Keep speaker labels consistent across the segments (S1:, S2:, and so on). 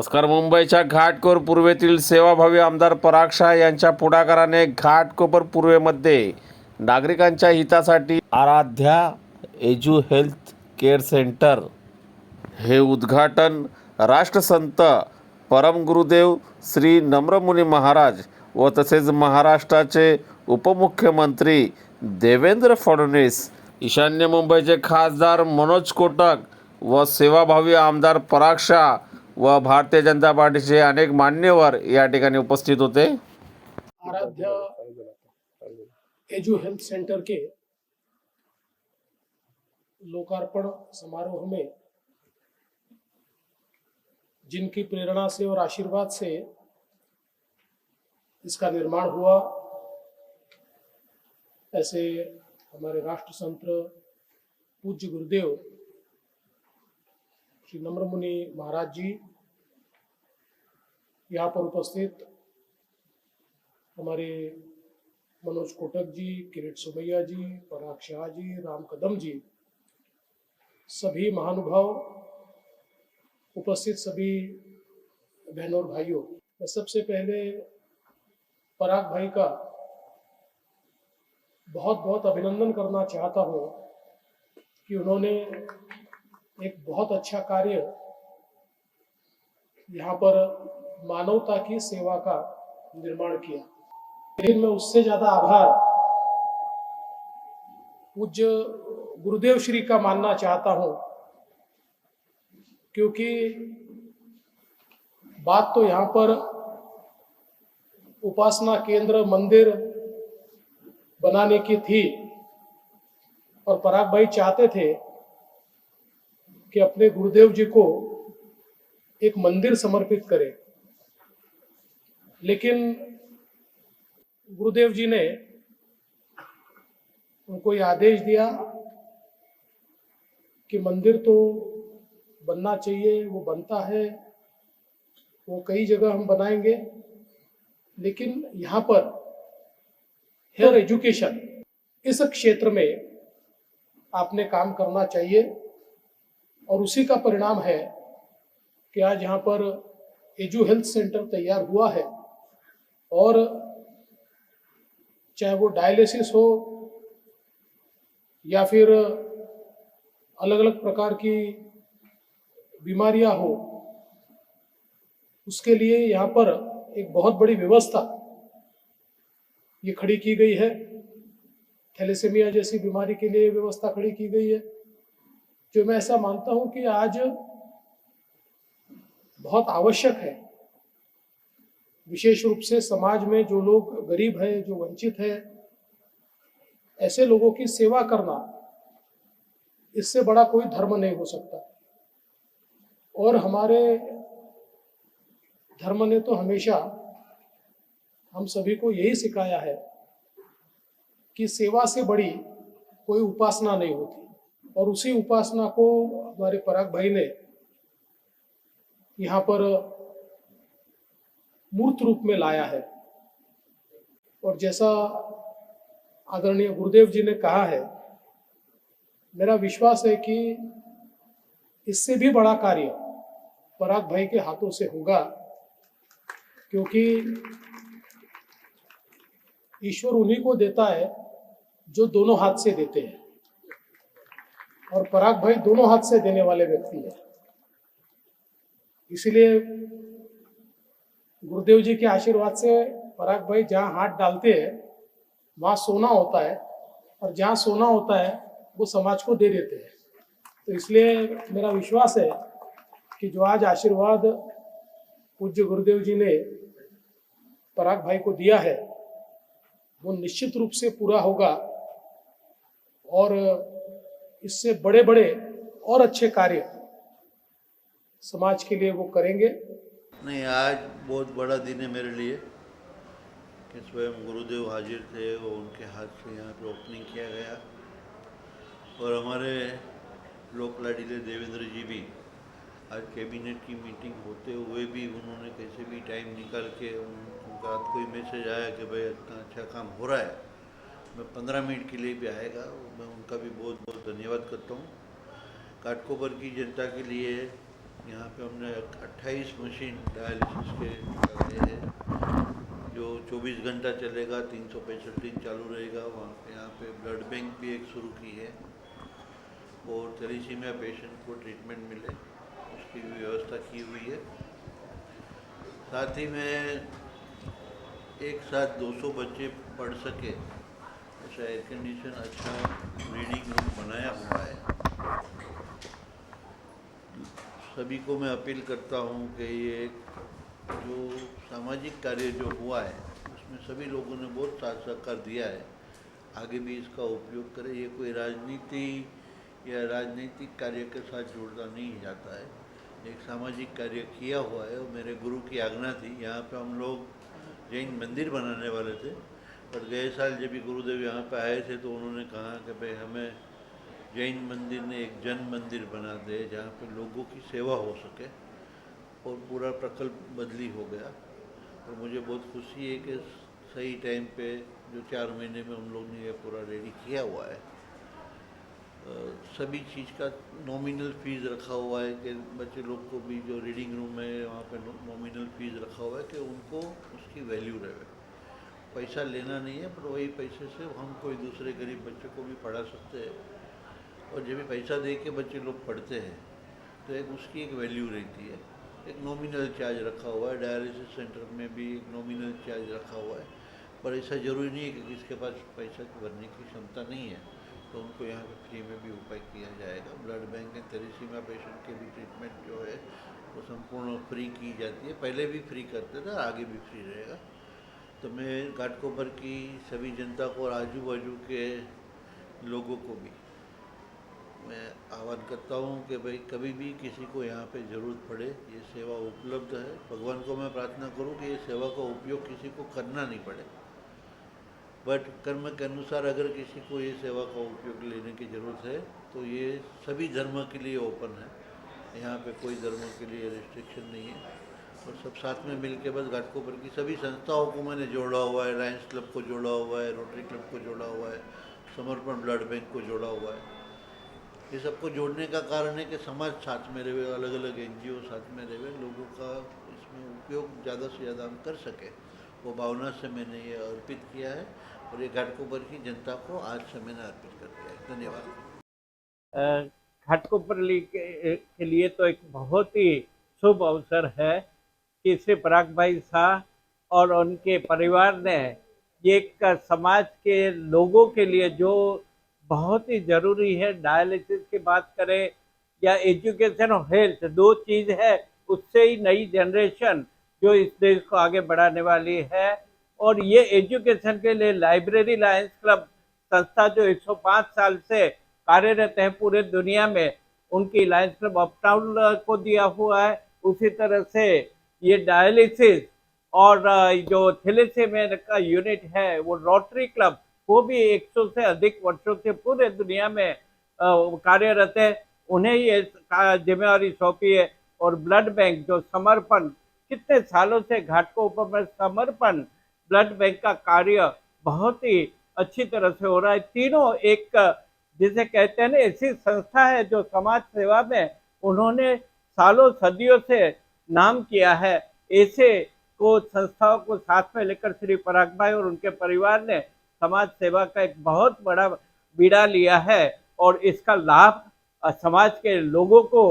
S1: नमस्कार. मुंबईच्या घाटकोपर पूर्वेतील सेवाभावी आमदार पराग शाह यांच्या पुढाकाराने घाटकोपर पूर्वेमध्ये नागरिकांच्या हितासाठी Aaradhya edu health care centre हे उद्घाटन राष्ट्रसंत परमगुरुदेव श्री नम्रमुनी महाराज व तसेच महाराष्ट्राचे उपमुख्यमंत्री देवेंद्र फडणवीस, ईशान्य मुंबईचे खासदार मनोज कोटक व सेवाभावी आमदार पराग शाह व भारतीय जनता पार्टीचे अनेक मान्यवर या ठिकाणी उपस्थित होते.
S2: आराध्य एजू हेल्थ सेंटर के लोकार्पण समारोह में जिनकी प्रेरणा से और आशीर्वाद से इसका निर्माण हुआ, ऐसे हमारे राष्ट्रसंत पूज्य गुरुदेव श्री नम्रमुनि महाराज जी, यहाँ पर उपस्थित हमारे मनोज कोटक जी, किरीट सोमैया जी, पराग शाह जी, राम कदम जी, सभी महानुभाव, उपस्थित सभी बहनों और भाइयों, मैं सबसे पहले पराग भाई का बहुत बहुत अभिनंदन करना चाहता हूँ कि उन्होंने एक बहुत अच्छा कार्य यहाँ पर मानवता की सेवा का निर्माण किया। लेकिन मैं उससे ज्यादा आभार पूज्य गुरुदेव श्री का मानना चाहता हूँ, क्योंकि बात तो यहाँ पर उपासना केंद्र मंदिर बनाने की थी और पराग भाई चाहते थे कि अपने गुरुदेव जी को एक मंदिर समर्पित करें, लेकिन गुरुदेव जी ने उनको ये आदेश दिया कि मंदिर तो बनना चाहिए, वो बनता है, वो कई जगह हम बनाएंगे, लेकिन यहाँ पर हेल्थ एजुकेशन इस क्षेत्र में आपने काम करना चाहिए। और उसी का परिणाम है कि आज यहाँ पर एजू हेल्थ सेंटर तैयार हुआ है, और चाहे वो डायलिसिस हो या फिर अलग अलग प्रकार की बीमारियां हो, उसके लिए यहाँ पर एक बहुत बड़ी व्यवस्था ये खड़ी की गई है। थैलेसेमिया जैसी बीमारी के लिए व्यवस्था खड़ी की गई है, जो मैं ऐसा मानता हूं कि आज बहुत आवश्यक है। विशेष रूप से समाज में जो लोग गरीब है, जो वंचित है, ऐसे लोगों की सेवा करना, इससे बड़ा कोई धर्म नहीं हो सकता। और हमारे धर्म ने तो हमेशा हम सभी को यही सिखाया है कि सेवा से बड़ी कोई उपासना नहीं होती, और उसी उपासना को हमारे पराग भाई ने यहाँ पर मूर्त रूप में लाया है। और जैसा आदरणीय गुरुदेव जी ने कहा है, मेरा विश्वास है कि इससे भी बड़ा कार्य पराग भाई के हाथों से होगा, क्योंकि ईश्वर उन्हीं को देता है जो दोनों हाथ से देते हैं, और पराग भाई दोनों हाथ से देने वाले व्यक्ति हैं। इसलिए गुरुदेव जी के आशीर्वाद से पराग भाई जहाँ हाथ डालते हैं वहाँ सोना होता है, और जहाँ सोना होता है वो समाज को दे देते हैं। तो इसलिए मेरा विश्वास है कि जो आज आशीर्वाद पूज्य गुरुदेव जी ने पराग भाई को दिया है, वो निश्चित रूप से पूरा होगा, और इससे बड़े बड़े और अच्छे कार्य समाज के लिए वो करेंगे।
S3: नहीं, आज बहुत बड़ा दिन है मेरे लिए कि स्वयं गुरुदेव हाजिर थे, वो उनके हाथ से यहाँ पे ओपनिंग किया गया, और हमारे लोक लाडीले देवेंद्र जी भी आज कैबिनेट की मीटिंग होते हुए भी उन्होंने कैसे भी टाइम निकाल के, उनका आज कोई मैसेज आया कि भाई इतना अच्छा काम हो रहा है, मैं 15 मिनट के लिए भी आएगा, मैं उनका भी बहुत बहुत धन्यवाद करता हूँ। घाटकोपर की जनता के लिए यहाँ पे हमने 28 मशीन डायलिसिस के लगाए हैं जो 24 घंटा चलेगा, 365 दिन चालू रहेगा। वहाँ पे यहाँ पे ब्लड बैंक भी एक शुरू की है और थैलेसीमिया पेशेंट को ट्रीटमेंट मिले उसकी भी व्यवस्था की हुई है। साथ ही में एक साथ 200 बच्चे पढ़ सके ऐसा एयर कंडीशन अच्छा रीडिंग रूम बनाया हुआ है। सभी को मैं अपील करता हूँ कि ये जो सामाजिक कार्य जो हुआ है उसमें सभी लोगों ने बहुत साथ सहकार दिया है, आगे भी इसका उपयोग करें। ये कोई राजनीति या राजनीतिक कार्य के साथ जोड़ना नहीं जाता है, एक सामाजिक कार्य किया हुआ है। और मेरे गुरु की आज्ञा थी, यहाँ पे हम लोग जैन मंदिर बनाने वाले थे, पर गए साल जब भी गुरुदेव यहाँ पे आए थे तो उन्होंने कहा कि भाई हमें जैन मंदिर ने एक जन मंदिर बना दे जहाँ पे लोगों की सेवा हो सके, और पूरा प्रकल्प बदली हो गया। और मुझे बहुत खुशी है कि सही टाइम पे जो 4 महीने में हम लोग ने ये पूरा रेडी किया हुआ है। सभी चीज़ का नॉमिनल फीस रखा हुआ है कि बच्चे लोग को भी जो रीडिंग रूम है वहाँ पे नॉमिनल फीस रखा हुआ है कि उनको उसकी वैल्यू रहे। पैसा लेना नहीं है, पर वही पैसे से हम कोई दूसरे गरीब बच्चे को भी पढ़ा सकते हैं। और जब भी पैसा दे के बच्चे लोग पढ़ते हैं तो एक उसकी एक वैल्यू रहती है। एक नॉमिनल चार्ज रखा हुआ है, डायलिसिस सेंटर में भी एक नॉमिनल चार्ज रखा हुआ है, पर ऐसा ज़रूरी नहीं है कि किसके पास पैसा भरने की क्षमता नहीं है तो उनको यहाँ पे फ्री में भी उपाय किया जाएगा। Blood bank and thalassemia patient के भी ट्रीटमेंट जो है वो संपूर्ण फ्री की जाती है, पहले भी फ्री करते थे, आगे भी फ्री रहेगा। तो मैं घाटकोपर की सभी जनता को और आजू बाजू के लोगों को भी मैं आह्वान करता हूँ कि भाई कभी भी किसी को यहाँ पे ज़रूरत पड़े ये सेवा उपलब्ध है। भगवान को मैं प्रार्थना करूँ कि ये सेवा का उपयोग किसी को करना नहीं पड़े, बट कर्म के अनुसार अगर किसी को ये सेवा का उपयोग लेने की ज़रूरत है तो ये सभी धर्म के लिए ओपन है। यहाँ पे कोई धर्म के लिए रिस्ट्रिक्शन नहीं है, और सब साथ में मिल के बस घाटकोपर की सभी संस्थाओं को मैंने जोड़ा हुआ है। लायंस क्लब को जोड़ा हुआ है, रोटरी क्लब को जोड़ा हुआ है, समर्पण ब्लड बैंक को जोड़ा हुआ है। ये सबको जोड़ने का कारण है कि समाज साथ में रहे, अलग अलग NGO साथ में रहे, लोगों का इसमें उपयोग ज़्यादा से ज़्यादा हम कर सके, वो भावना से मैंने ये अर्पित किया है और ये घाटकोपर की जनता को आज से मैंने अर्पित कर दिया है। धन्यवाद।
S4: घाटकोपर के लिए तो एक बहुत ही शुभ अवसर है कि श्री पराग भाई शाह और उनके परिवार ने ये एक समाज के लोगों के लिए जो बहुत ही जरूरी है, डायलिसिस की बात करें या एजुकेशन और हेल्थ, 2 चीज़ है, उससे ही नई जनरेशन जो इस देश को आगे बढ़ाने वाली है। और ये एजुकेशन के लिए लाइब्रेरी लायंस क्लब संस्था जो 105 साल से कार्यरत है पूरे दुनिया में, उनकी लायंस क्लब अपटाउन को दिया हुआ है। उसी तरह से ये डायलिसिस और जो थैलेसीमिया का यूनिट है वो रोटरी क्लब, वो भी 100 से अधिक वर्षों से पूरे दुनिया में कार्यरत है, उन्हें ये जिम्मेवारी सौंपी है। और ब्लड बैंक जो समर्पण, कितने सालों से घाटकोपर में समर्पण ब्लड बैंक का कार्य बहुत ही अच्छी तरह से हो रहा है। तीनों एक जिसे कहते हैं ना ऐसी संस्था है जो समाज सेवा में उन्होंने सालों सदियों से नाम किया है। ऐसे को संस्थाओं को साथ में लेकर श्री पराग भाई और उनके परिवार ने समाज सेवा का एक बहुत बड़ा बीड़ा लिया है, और इसका लाभ समाज के लोगों को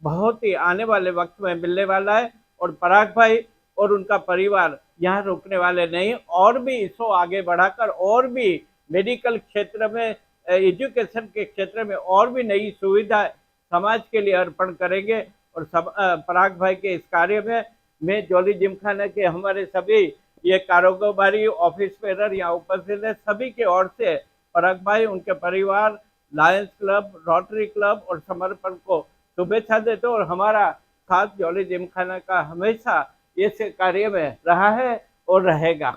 S4: बहुत ही आने वाले वक्त में मिलने वाला है। और पराग भाई और उनका परिवार यहाँ रुकने वाले नहीं, और भी इसको आगे बढ़ाकर और भी मेडिकल क्षेत्र में, एजुकेशन के क्षेत्र में और भी नई सुविधा समाज के लिए अर्पण करेंगे। और पराग भाई के इस कार्य में मैं जॉली जिमखाना के हमारे सभी ये कारोबारी, ऑफिस बेरर यहाँ उपस्थित है, सभी के ओर से पराग भाई, उनके परिवार, लायंस क्लब, रोटरी क्लब और समर्पण को शुभेच्छा देते। और हमारा साथ जॉली जिमखाना का हमेशा इस कार्य में रहा है और रहेगा।